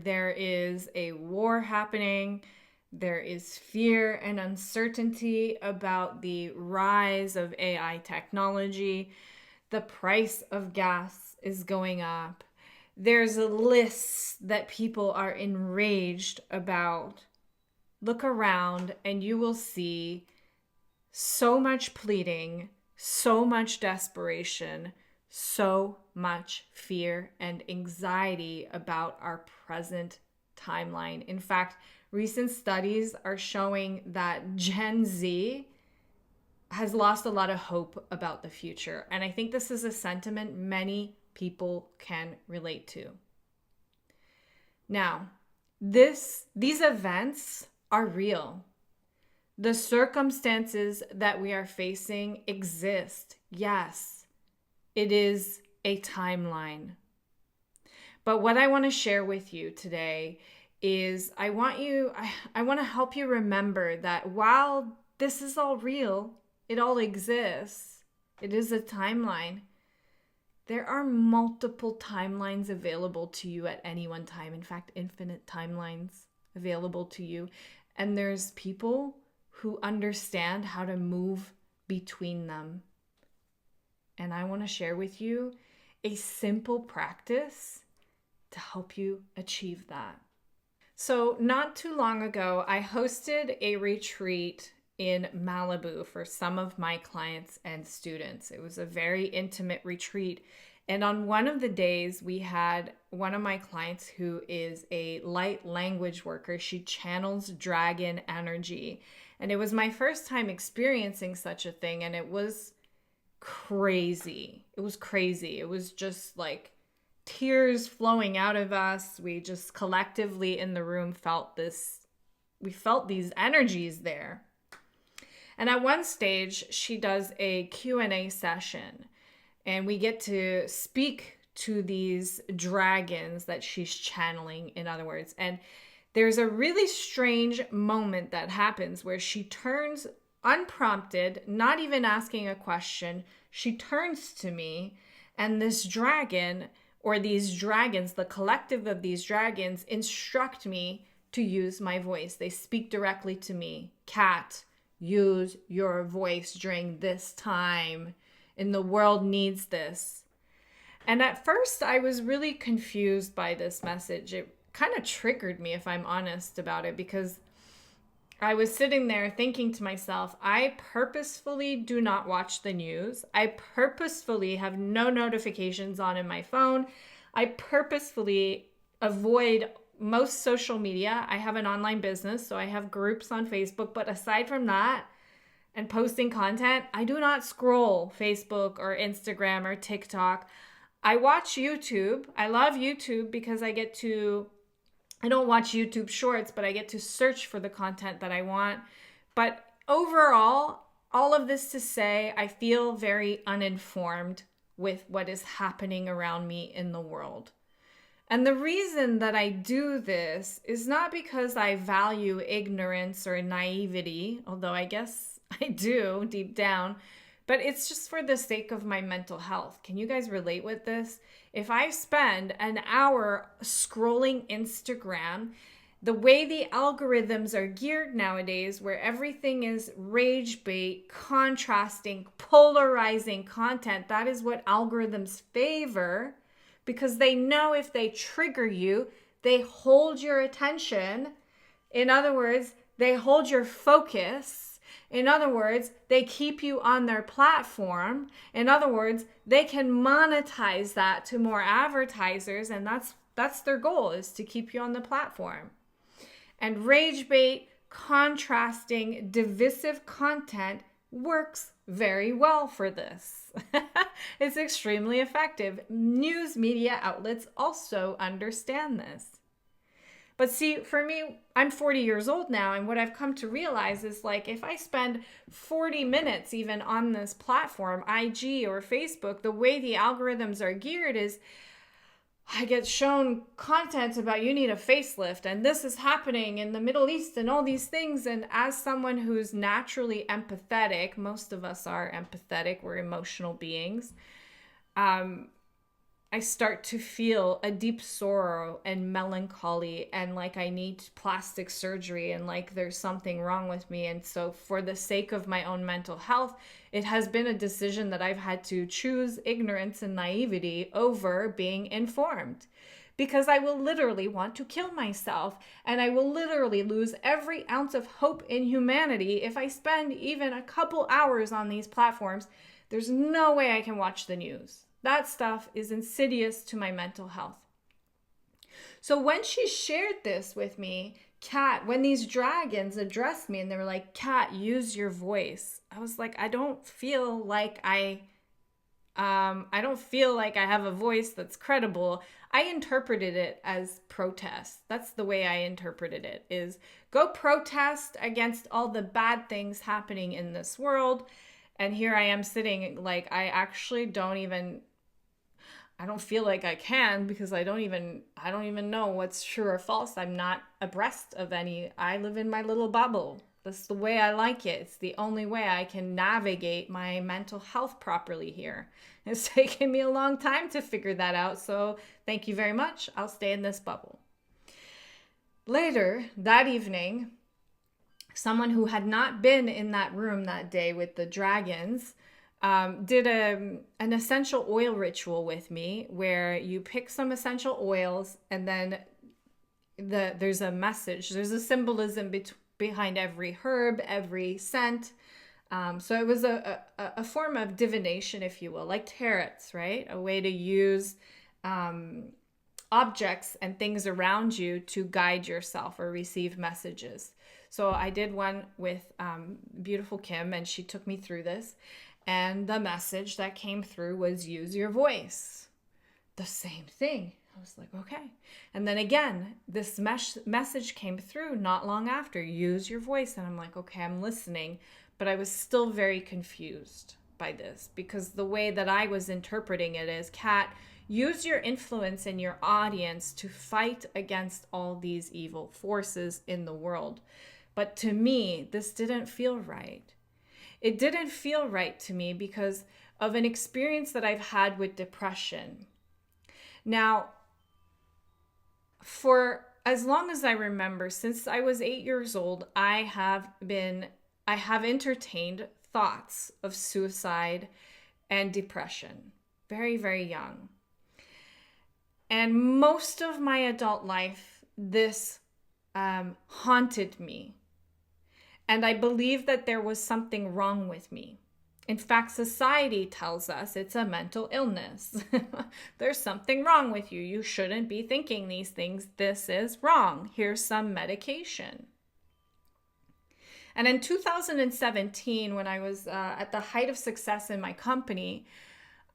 there is a war happening. There is fear and uncertainty about the rise of AI technology. The price of gas is going up. There's a list that people are enraged about. Look around and you will see so much pleading, so much desperation, so much fear and anxiety about our present timeline. In fact, recent studies are showing that Gen Z has lost a lot of hope about the future. And I think this is a sentiment many people can relate to. Now, these events are real. The circumstances that we are facing exist. Yes, it is a timeline. But what I want to share with you today is I want to help you remember that while this is all real, it all exists, it is a timeline. There are multiple timelines available to you at any one time. In fact, infinite timelines available to you. And there's people who understand how to move between them. And I want to share with you a simple practice to help you achieve that. So, not too long ago, I hosted a retreat in Malibu for some of my clients and students. It was a very intimate retreat. And on one of the days, we had one of my clients who is a light language worker. She channels dragon energy. And it was my first time experiencing such a thing. And it was crazy. It was crazy. It was just like tears flowing out of us. We just collectively in the room felt this. We felt these energies there. And at one stage, she does a Q&A session. And we get to speak to these dragons that she's channeling, in other words. And there's a really strange moment that happens where she turns unprompted, not even asking a question. She turns to me, and this dragon, or these dragons, the collective of these dragons, instruct me to use my voice. They speak directly to me. Kat, use your voice during this time. And the world needs this. And at first, I was really confused by this message. It kind of triggered me, if I'm honest about it, because I was sitting there thinking to myself, I purposefully do not watch the news. I purposefully have no notifications on in my phone. I purposefully avoid most social media. I have an online business, so I have groups on Facebook. But aside from that, and posting content, I do not scroll Facebook or Instagram or TikTok. I watch YouTube. I love YouTube because I don't watch YouTube shorts, but I get to search for the content that I want. But overall, all of this to say, I feel very uninformed with what is happening around me in the world. And the reason that I do this is not because I value ignorance or naivety, although I guess I do deep down, but it's just for the sake of my mental health. Can you guys relate with this? If I spend an hour scrolling Instagram, the way the algorithms are geared nowadays, where everything is rage bait, contrasting, polarizing content, that is what algorithms favor, because they know if they trigger you, they hold your attention. In other words, they hold your focus. In other words, they keep you on their platform. In other words, they can monetize that to more advertisers, and that's their goal, is to keep you on the platform. And rage bait, contrasting, divisive content works very well for this. It's extremely effective. News media outlets also understand this. But see, for me, I'm 40 years old now, and what I've come to realize is, like, if I spend 40 minutes even on this platform, IG or Facebook, the way the algorithms are geared is I get shown content about you need a facelift and this is happening in the Middle East and all these things. And as someone who's naturally empathetic, most of us are empathetic, we're emotional beings. I start to feel a deep sorrow and melancholy, and like I need plastic surgery, and like there's something wrong with me. And so, for the sake of my own mental health, it has been a decision that I've had to choose ignorance and naivety over being informed. Because I will literally want to kill myself, and I will literally lose every ounce of hope in humanity if I spend even a couple hours on these platforms. There's no way I can watch the news. That stuff is insidious to my mental health. So when she shared this with me, Kat, when these dragons addressed me and they were like, Kat, use your voice. I was like, I don't feel like I have a voice that's credible. I interpreted it as protest. That's the way I interpreted it, is go protest against all the bad things happening in this world. And here I am sitting like I don't feel like I can, because I don't even know what's true or false. I'm not abreast of any. I live in my little bubble. That's the way I like it. It's the only way I can navigate my mental health properly here. It's taken me a long time to figure that out. So thank you very much. I'll stay in this bubble. Later that evening, someone who had not been in that room that day with the dragons did an essential oil ritual with me, where you pick some essential oils, and then there's a message, there's a symbolism behind every herb, every scent. So it was a form of divination, if you will, like tarots, right? A way to use objects and things around you to guide yourself or receive messages. So I did one with beautiful Kim, and she took me through this. And the message that came through was use your voice. The same thing. I was like, okay. And then again, this message came through not long after, use your voice. And I'm like, okay, I'm listening. But I was still very confused by this, because the way that I was interpreting it is, Kat, use your influence in your audience to fight against all these evil forces in the world. But to me, this didn't feel right. It didn't feel right to me because of an experience that I've had with depression. Now, for as long as I remember, since I was 8 years old, I have entertained thoughts of suicide and depression. Very, very young. And most of my adult life, this haunted me. And I believed that there was something wrong with me. In fact, society tells us it's a mental illness. There's something wrong with you. You shouldn't be thinking these things. This is wrong. Here's some medication. And in 2017, when I was at the height of success in my company,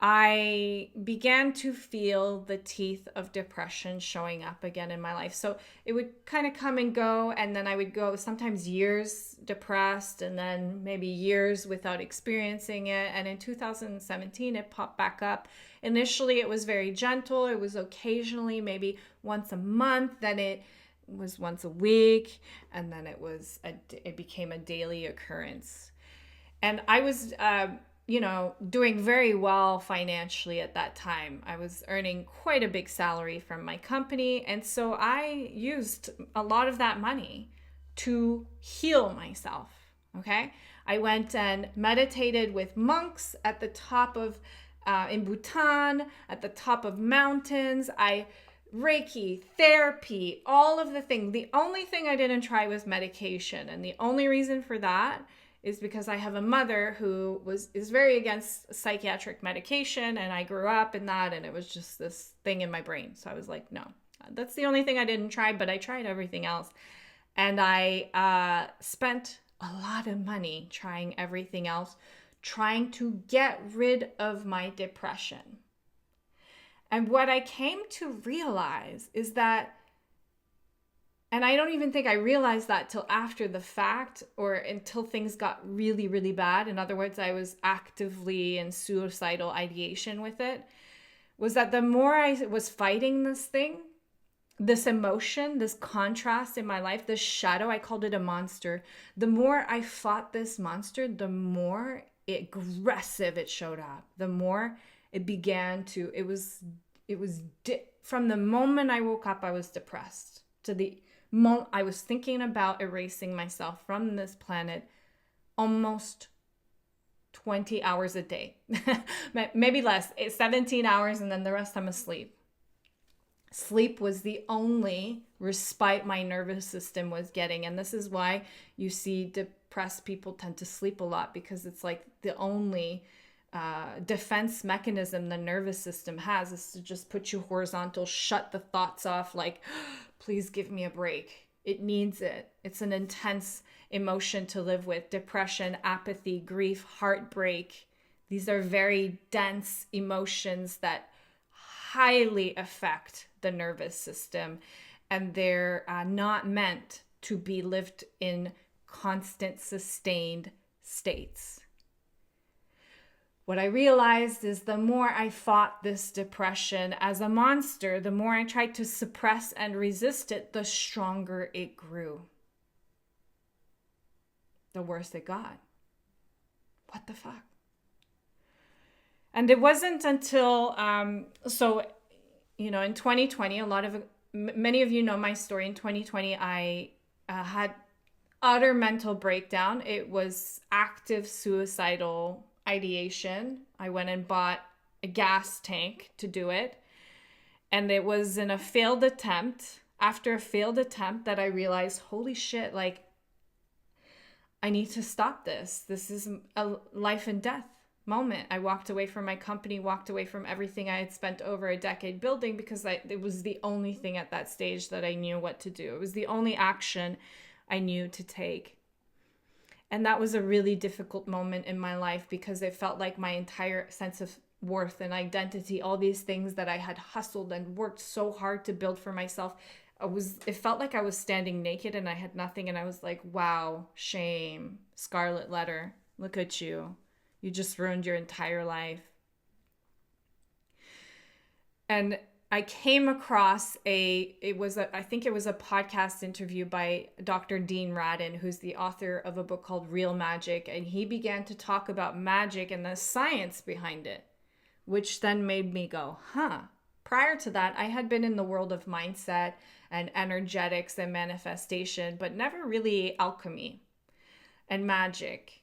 I began to feel the teeth of depression showing up again in my life. So it would kind of come and go, and then I would go sometimes years depressed, and then maybe years without experiencing it. And in 2017, it popped back up. Initially, it was very gentle. It was occasionally maybe once a month. Then it was once a week, and then it became a daily occurrence. And I was doing very well financially at that time. I was earning quite a big salary from my company. And so I used a lot of that money to heal myself. Okay. I went and meditated with monks at the top of, in Bhutan, at the top of mountains. Reiki, therapy, all of the things. The only thing I didn't try was medication. And the only reason for that is because I have a mother who is very against psychiatric medication, and I grew up in that, and it was just this thing in my brain. So I was like, no, that's the only thing I didn't try, but I tried everything else. And I spent a lot of money trying everything else, trying to get rid of my depression. And what I came to realize is that, and I don't even think I realized that till after the fact, or until things got really, really bad. In other words, I was actively in suicidal ideation with it, was that the more I was fighting this thing, this emotion, this contrast in my life, this shadow, I called it a monster. The more I fought this monster, the more aggressive it showed up. The more it began to, it was from the moment I woke up, I was depressed to the moment I was thinking about erasing myself from this planet almost 20 hours a day, maybe less, 17 hours, and then the rest I'm asleep. Sleep was the only respite my nervous system was getting. And this is why you see depressed people tend to sleep a lot, because it's like the only defense mechanism the nervous system has is to just put you horizontal, shut the thoughts off, like, please give me a break. It needs it. It's an intense emotion to live with. Depression, apathy, grief, heartbreak. These are very dense emotions that highly affect the nervous system, and they're not meant to be lived in constant, sustained states. What I realized is the more I fought this depression as a monster, the more I tried to suppress and resist it, the stronger it grew. The worse it got. What the fuck? And it wasn't until, in 2020, many of you know my story. In 2020, I had utter mental breakdown. It was active suicidal ideation. I went and bought a gas tank to do it. And it was in a failed attempt, after a failed attempt, that I realized, holy shit, like, I need to stop this. This is a life and death moment. I walked away from my company, walked away from everything I had spent over a decade building, because it was the only thing at that stage that I knew what to do. It was the only action I knew to take. And that was a really difficult moment in my life, because it felt like my entire sense of worth and identity, all these things that I had hustled and worked so hard to build for myself, it felt like I was standing naked and I had nothing. And I was like, wow, shame, scarlet letter, look at you. You just ruined your entire life. And I came across I think it was a podcast interview by Dr. Dean Radin, who's the author of a book called Real Magic. And he began to talk about magic and the science behind it, which then made me go, Prior to that, I had been in the world of mindset and energetics and manifestation, but never really alchemy and magic.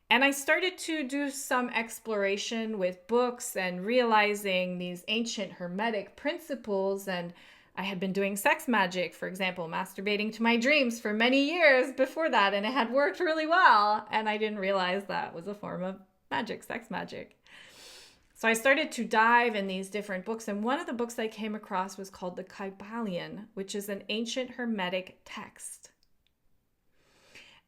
And I started to do some exploration with books and realizing these ancient hermetic principles. And I had been doing sex magic, for example, masturbating to my dreams for many years before that. And it had worked really well. And I didn't realize that was a form of magic, sex magic. So I started to dive in these different books. And one of the books I came across was called the Kybalion, which is an ancient hermetic text.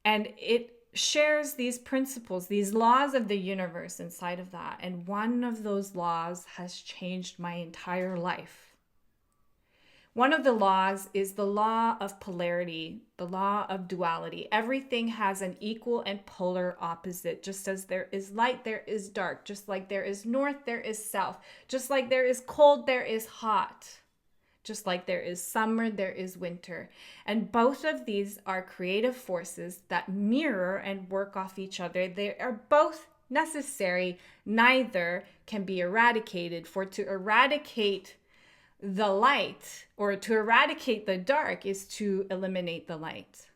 And it shares these principles, these laws of the universe inside of that. And one of those laws has changed my entire life. One of the laws is the law of polarity, the law of duality. Everything has an equal and polar opposite. Just as there is light, there is dark. Just like there is north, there is south. Just like there is cold, there is hot. Just like there is summer, there is winter. And both of these are creative forces that mirror and work off each other. They are both necessary. Neither can be eradicated. For to eradicate the light or to eradicate the dark is to eliminate the light.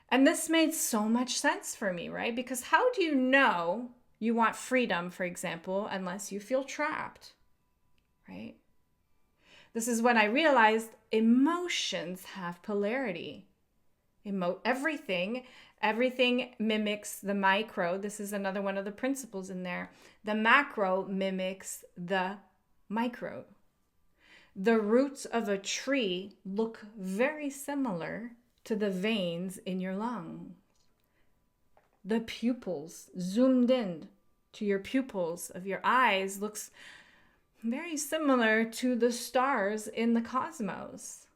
And this made so much sense for me, right? Because how do you know you want freedom, for example, unless you feel trapped, right? This is when I realized emotions have polarity. Everything mimics the micro. This is another one of the principles in there. The macro mimics the micro. The roots of a tree look very similar to the veins in your lungs. The pupils, zoomed in to your pupils of your eyes, looks very similar to the stars in the cosmos.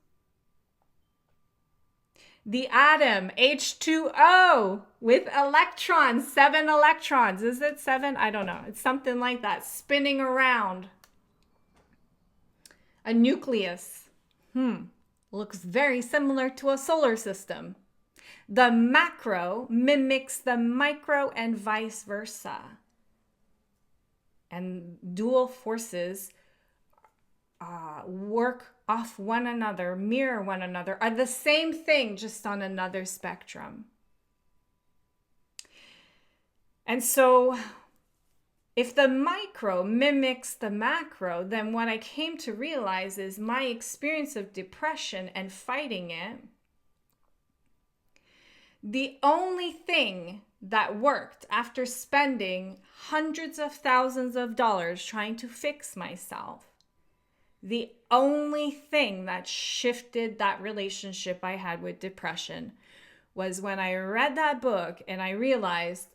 The atom, H2O, with electrons, 7 electrons. Is it 7? I don't know. It's something like that, spinning around. A nucleus, looks very similar to a solar system. The macro mimics the micro and vice versa. And dual forces work off one another, mirror one another, are the same thing, just on another spectrum. And so if the micro mimics the macro, then what I came to realize is my experience of depression and fighting it, the only thing that worked after spending hundreds of thousands of dollars trying to fix myself, the only thing that shifted that relationship I had with depression was when I read that book and I realized,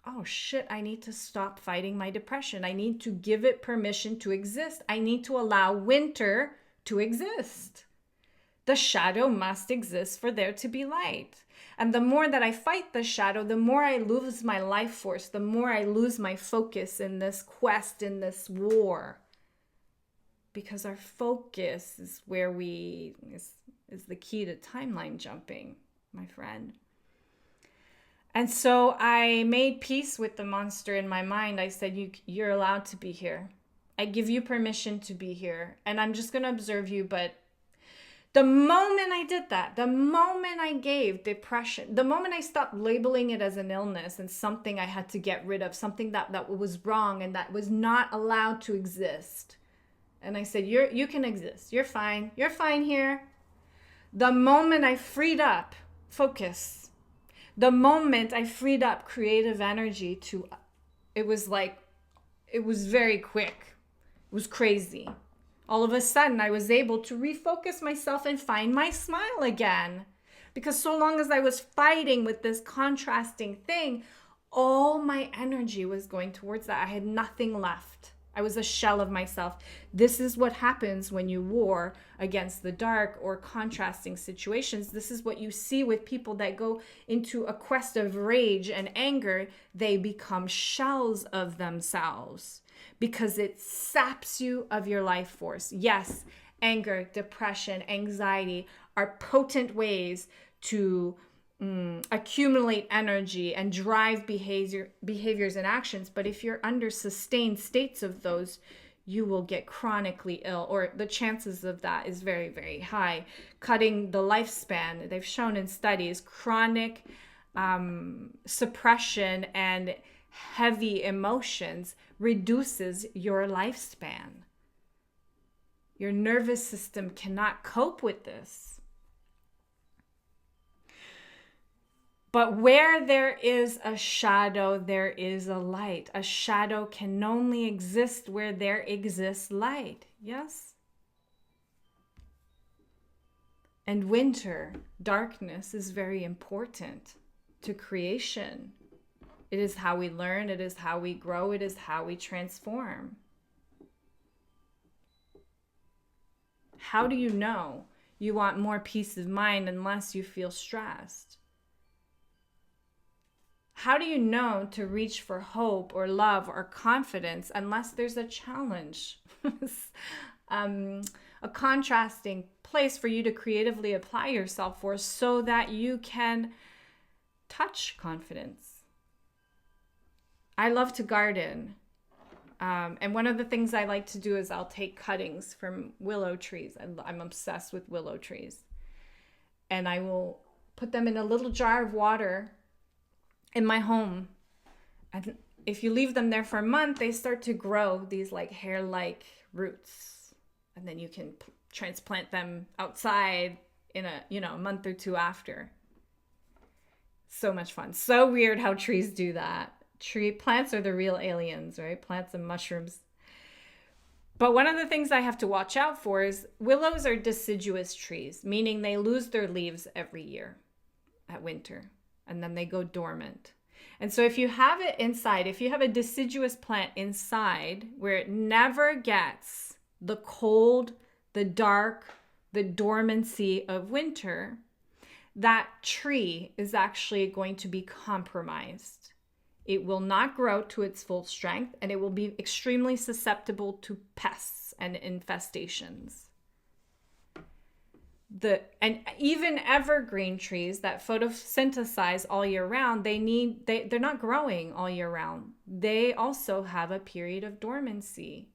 oh shit, I need to stop fighting my depression. I need to give it permission to exist. I need to allow winter to exist. The shadow must exist for there to be light. And the more that I fight the shadow, the more I lose my life force, the more I lose my focus in this quest, in this war. Because our focus is where is the key to timeline jumping, my friend. And so I made peace with the monster in my mind. I said, you're allowed to be here. I give you permission to be here. And I'm just going to observe you. But the moment I did that, the moment I gave depression, the moment I stopped labeling it as an illness and something I had to get rid of, something that was wrong and that was not allowed to exist. And I said, you can exist. You're fine. You're fine here. The moment I freed up focus, the moment I freed up creative energy it was very quick. It was crazy. All of a sudden, I was able to refocus myself and find my smile again. Because so long as I was fighting with this contrasting thing, all my energy was going towards that. I had nothing left. I was a shell of myself. This is what happens when you war against the dark or contrasting situations. This is what you see with people that go into a quest of rage and anger. They become shells of themselves because it saps you of your life force. Yes, anger, depression, anxiety are potent ways to accumulate energy and drive behaviors and actions. But if you're under sustained states of those, you will get chronically ill, or the chances of that is very, very high. Cutting the lifespan, they've shown in studies, chronic suppression and heavy emotions reduces your lifespan. Your nervous system cannot cope with this. But where there is a shadow, there is a light. A shadow can only exist where there exists light. Yes? And winter, darkness, is very important to creation. It is how we learn. It is how we grow. It is how we transform. How do you know you want more peace of mind unless you feel stressed? How do you know to reach for hope or love or confidence unless there's a challenge? A contrasting place for you to creatively apply yourself for so that you can touch confidence. I love to garden. And one of the things I like to do is I'll take cuttings from willow trees. I'm obsessed with willow trees. And I will put them in a little jar of water in my home. And if you leave them there for a month, they start to grow these like hair-like roots. And then you can transplant them outside in a month or two after. So much fun. So weird how trees do that. Plants are the real aliens, right? Plants and mushrooms. But one of the things I have to watch out for is willows are deciduous trees, meaning they lose their leaves every year at winter, and then they go dormant. And so if you have it inside, if you have a deciduous plant inside where it never gets the cold, the dark, the dormancy of winter, that tree is actually going to be compromised. It will not grow to its full strength, and it will be extremely susceptible to pests and infestations. And even evergreen trees that photosynthesize all year round, they're not growing all year round. They also have a period of dormancy.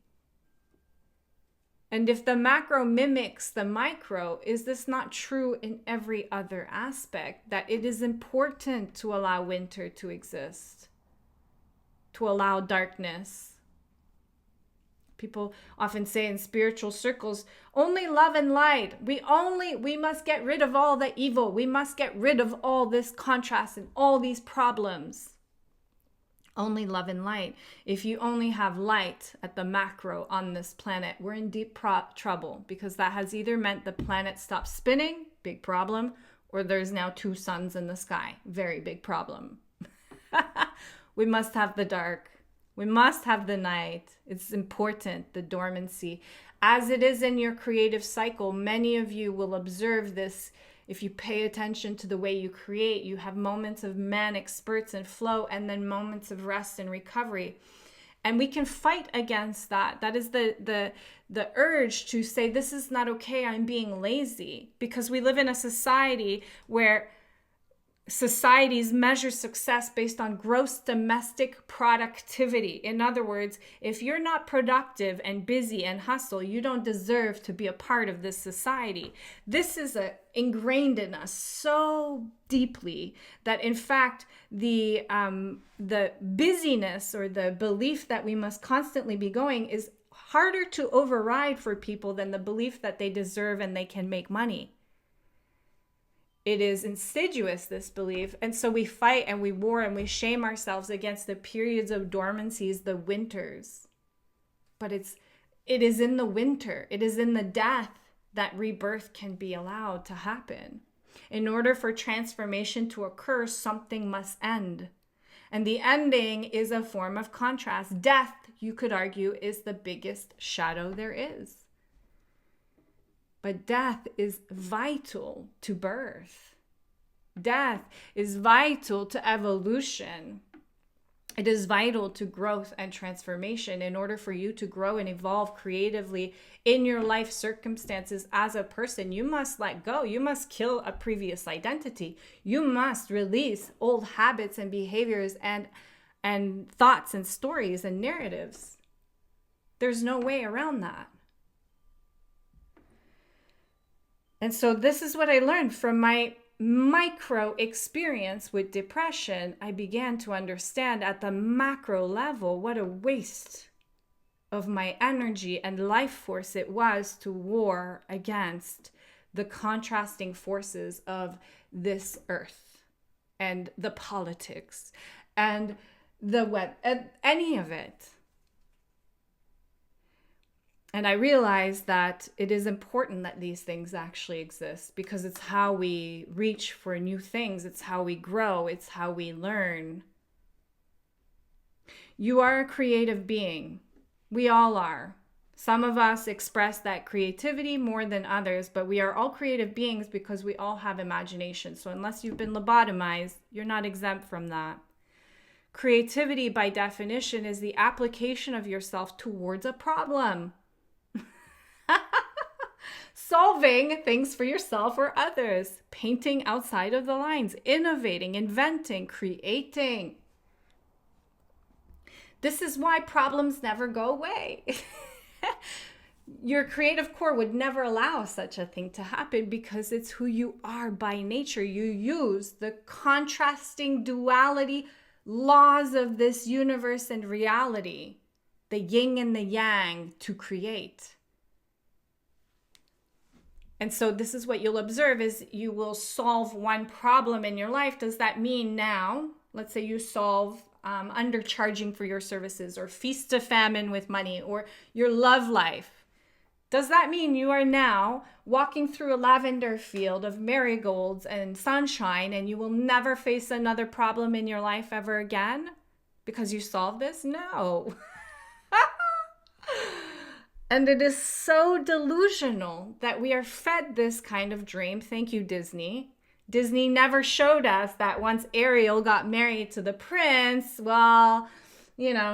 And if the macro mimics the micro, is this not true in every other aspect? That it is important to allow winter to exist, to allow darkness. People often say in spiritual circles, only love and light. We must get rid of all the evil. We must get rid of all this contrast and all these problems. Only love and light. If you only have light at the macro on this planet, we're in deep trouble, because that has either meant the planet stops spinning, big problem, or there's now 2 suns in the sky, very big problem. We must have the dark. We must have the night. It's important, the dormancy. As it is in your creative cycle, many of you will observe this. If you pay attention to the way you create, you have moments of manic spurts and flow, and then moments of rest and recovery. And we can fight against that. That is the urge to say, this is not okay, I'm being lazy. Because we live in a society where societies measure success based on gross domestic productivity. In other words, if you're not productive and busy and hustle, you don't deserve to be a part of this society. This is ingrained in us so deeply that, in fact, the busyness or the belief that we must constantly be going is harder to override for people than the belief that they deserve and they can make money. It is insidious, this belief. And so we fight and we war and we shame ourselves against the periods of dormancies, the winters. But it is in the winter, it is in the death that rebirth can be allowed to happen. In order for transformation to occur, something must end. And the ending is a form of contrast. Death, you could argue, is the biggest shadow there is. But death is vital to birth. Death is vital to evolution. It is vital to growth and transformation. In order for you to grow and evolve creatively in your life circumstances as a person, you must let go. You must kill a previous identity. You must release old habits and behaviors and thoughts and stories and narratives. There's no way around that. And so this is what I learned from my micro experience with depression. I began to understand at the macro level what a waste of my energy and life force it was to war against the contrasting forces of this earth and the politics and the web, and any of it. And I realized that it is important that these things actually exist, because it's how we reach for new things. It's how we grow. It's how we learn. You are a creative being. We all are. Some of us express that creativity more than others, but we are all creative beings because we all have imagination. So unless you've been lobotomized, you're not exempt from that. Creativity, by definition, is the application of yourself towards a problem. Solving things for yourself or others, painting outside of the lines, innovating, inventing, creating. This is why problems never go away. Your creative core would never allow such a thing to happen, because it's who you are by nature. You use the contrasting duality laws of this universe and reality, the yin and the yang, to create. And so this is what you'll observe is you will solve one problem in your life. Does that mean now, let's say you solve undercharging for your services, or feast to famine with money, or your love life? Does that mean you are now walking through a lavender field of marigolds and sunshine and you will never face another problem in your life ever again because you solved this? No. And it is so delusional that we are fed this kind of dream. Thank you, Disney. Disney never showed us that once Ariel got married to the prince, well,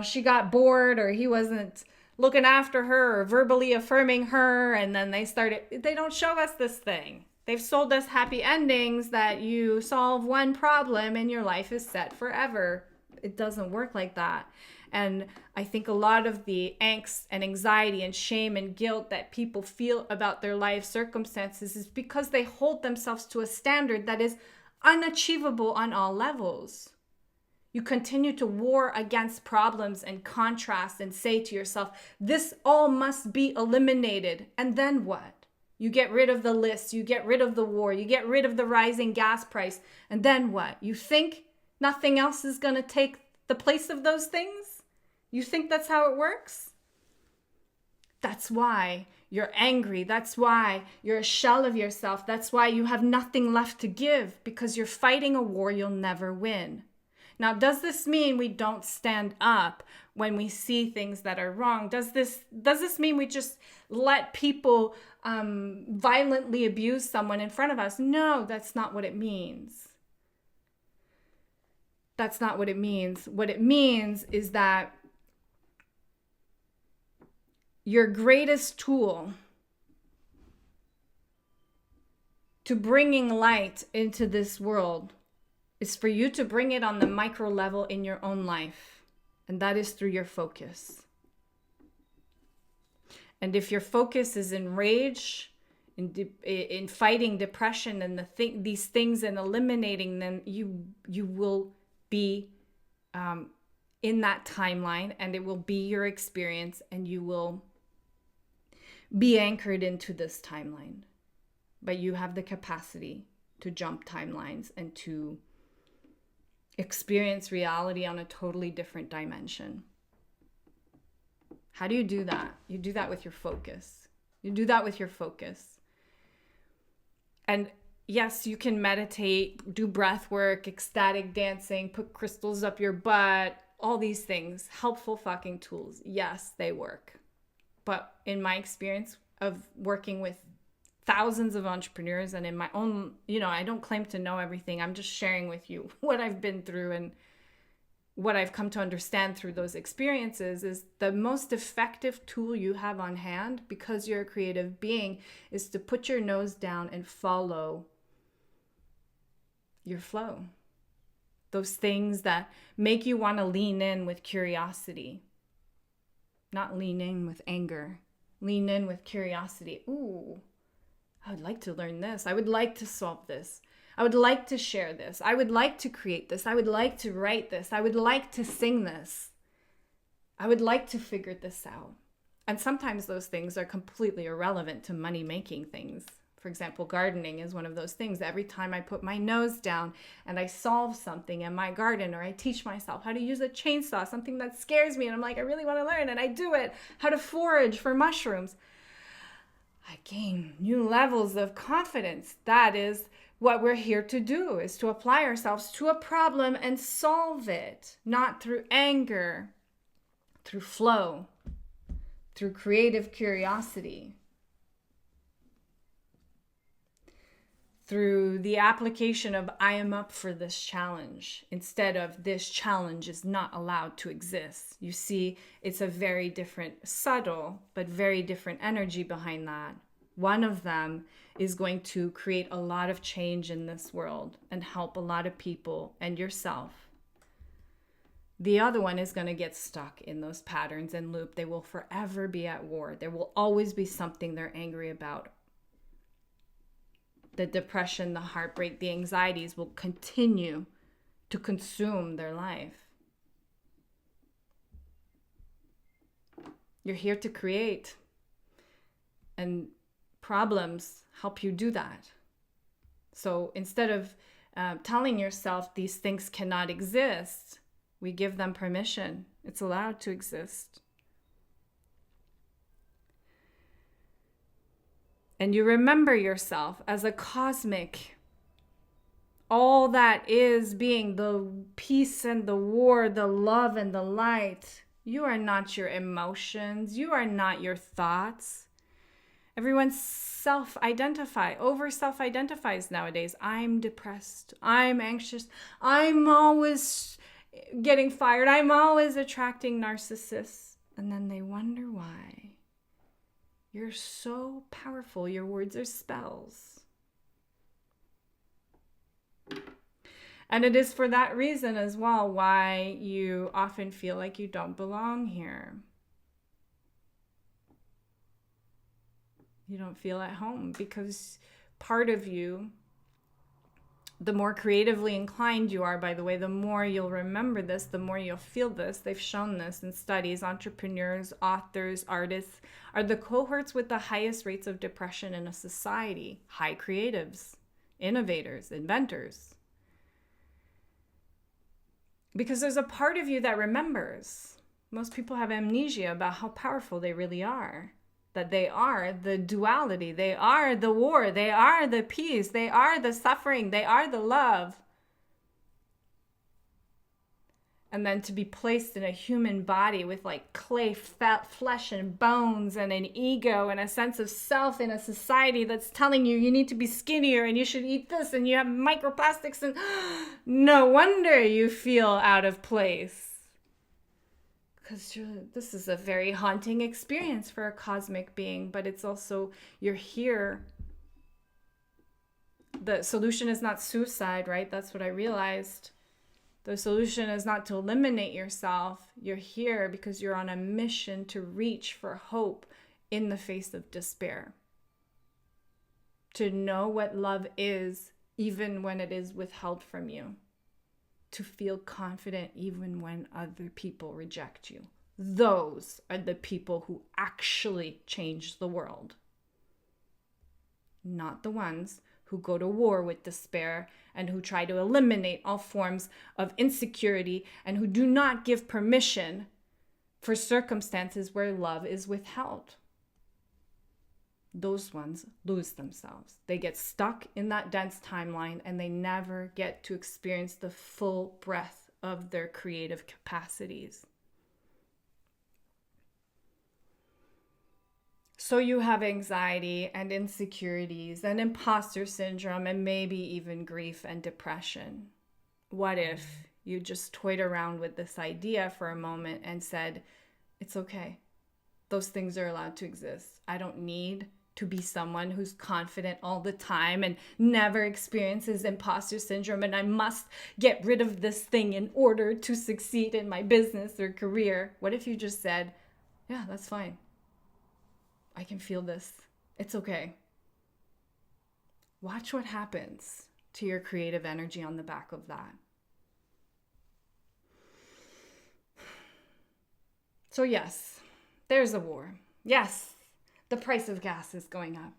she got bored, or he wasn't looking after her or verbally affirming her. And then they don't show us this thing. They've sold us happy endings that you solve one problem and your life is set forever. It doesn't work like that. And I think a lot of the angst and anxiety and shame and guilt that people feel about their life circumstances is because they hold themselves to a standard that is unachievable on all levels. You continue to war against problems and contrast and say to yourself, this all must be eliminated. And then what? You get rid of the list, you get rid of the war, you get rid of the rising gas price. And then what? You think nothing else is going to take the place of those things? You think that's how it works? That's why you're angry. That's why you're a shell of yourself. That's why you have nothing left to give, because you're fighting a war you'll never win. Now, does this mean we don't stand up when we see things that are wrong? Does this mean we just let people violently abuse someone in front of us? No, that's not what it means. That's not what it means. What it means is that your greatest tool to bringing light into this world is for you to bring it on the micro level in your own life. And that is through your focus. And if your focus is in rage, in fighting depression and these things and eliminating them, you will be in that timeline, and it will be your experience, and you will be anchored into this timeline. But you have the capacity to jump timelines and to experience reality on a totally different dimension. How do you do that? You do that with your focus. You do that with your focus. And yes, you can meditate, do breath work, ecstatic dancing, put crystals up your butt, all these things, helpful fucking tools. Yes, they work. But in my experience of working with thousands of entrepreneurs and in my own, I don't claim to know everything. I'm just sharing with you what I've been through and what I've come to understand through those experiences is the most effective tool you have on hand, because you're a creative being, is to put your nose down and follow your flow. Those things that make you want to lean in with curiosity, not lean in with anger, lean in with curiosity. Ooh, I would like to learn this. I would like to solve this. I would like to share this. I would like to create this. I would like to write this. I would like to sing this. I would like to figure this out. And sometimes those things are completely irrelevant to money-making things. For example, gardening is one of those things. Every time I put my nose down and I solve something in my garden, or I teach myself how to use a chainsaw, something that scares me, and I'm like, I really want to learn, and I do it, how to forage for mushrooms, I gain new levels of confidence. That is what we're here to do, is to apply ourselves to a problem and solve it, not through anger, through flow, through creative curiosity, through the application of I am up for this challenge instead of this challenge is not allowed to exist. You see, it's a very different, subtle, but very different energy behind that. One of them is going to create a lot of change in this world and help a lot of people and yourself. The other one is going to get stuck in those patterns and loop. They will forever be at war. There will always be something they're angry about. The depression, the heartbreak, the anxieties will continue to consume their life. You're here to create, and problems help you do that. So instead of telling yourself these things cannot exist, we give them permission. It's allowed to exist. And you remember yourself as a cosmic, all that is being, the peace and the war, the love and the light. You are not your emotions. You are not your thoughts. Everyone over self-identifies nowadays. I'm depressed. I'm anxious. I'm always getting fired. I'm always attracting narcissists. And then they wonder why. You're so powerful. Your words are spells. And it is for that reason as well why you often feel like you don't belong here. You don't feel at home because part of you, the more creatively inclined you are, by the way, the more you'll remember this, the more you'll feel this. They've shown this in studies. Entrepreneurs, authors, artists are the cohorts with the highest rates of depression in a society. High creatives, innovators, inventors. Because there's a part of you that remembers. Most people have amnesia about how powerful they really are. That they are the duality, they are the war, they are the peace, they are the suffering, they are the love. And then to be placed in a human body with like clay, fat, flesh and bones and an ego and a sense of self in a society that's telling you you need to be skinnier and you should eat this and you have microplastics, and no wonder you feel out of place. Because this is a very haunting experience for a cosmic being, but it's also, you're here. The solution is not suicide, right? That's what I realized. The solution is not to eliminate yourself. You're here because you're on a mission to reach for hope in the face of despair. To know what love is, even when it is withheld from you. To feel confident even when other people reject you. Those are the people who actually change the world. Not the ones who go to war with despair and who try to eliminate all forms of insecurity and who do not give permission for circumstances where love is withheld. Those ones lose themselves. They get stuck in that dense timeline and they never get to experience the full breadth of their creative capacities. So you have anxiety and insecurities and imposter syndrome and maybe even grief and depression. What if you just toyed around with this idea for a moment and said, it's okay. Those things are allowed to exist. I don't need to be someone who's confident all the time and never experiences imposter syndrome, and I must get rid of this thing in order to succeed in my business or career. What if you just said, yeah, that's fine. I can feel this. It's okay. Watch what happens to your creative energy on the back of that. So yes, there's a war. Yes, the price of gas is going up.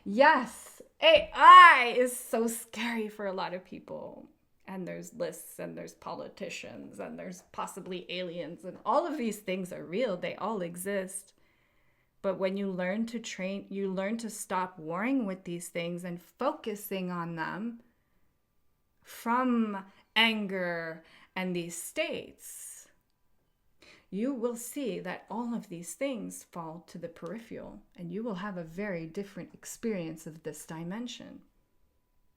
Yes, AI is so scary for a lot of people. And there's lists and there's politicians and there's possibly aliens, and all of these things are real. They all exist. But when you learn to train, you learn to stop warring with these things and focusing on them from anger and these states, you will see that all of these things fall to the peripheral and you will have a very different experience of this dimension.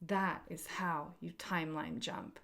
That is how you timeline jump.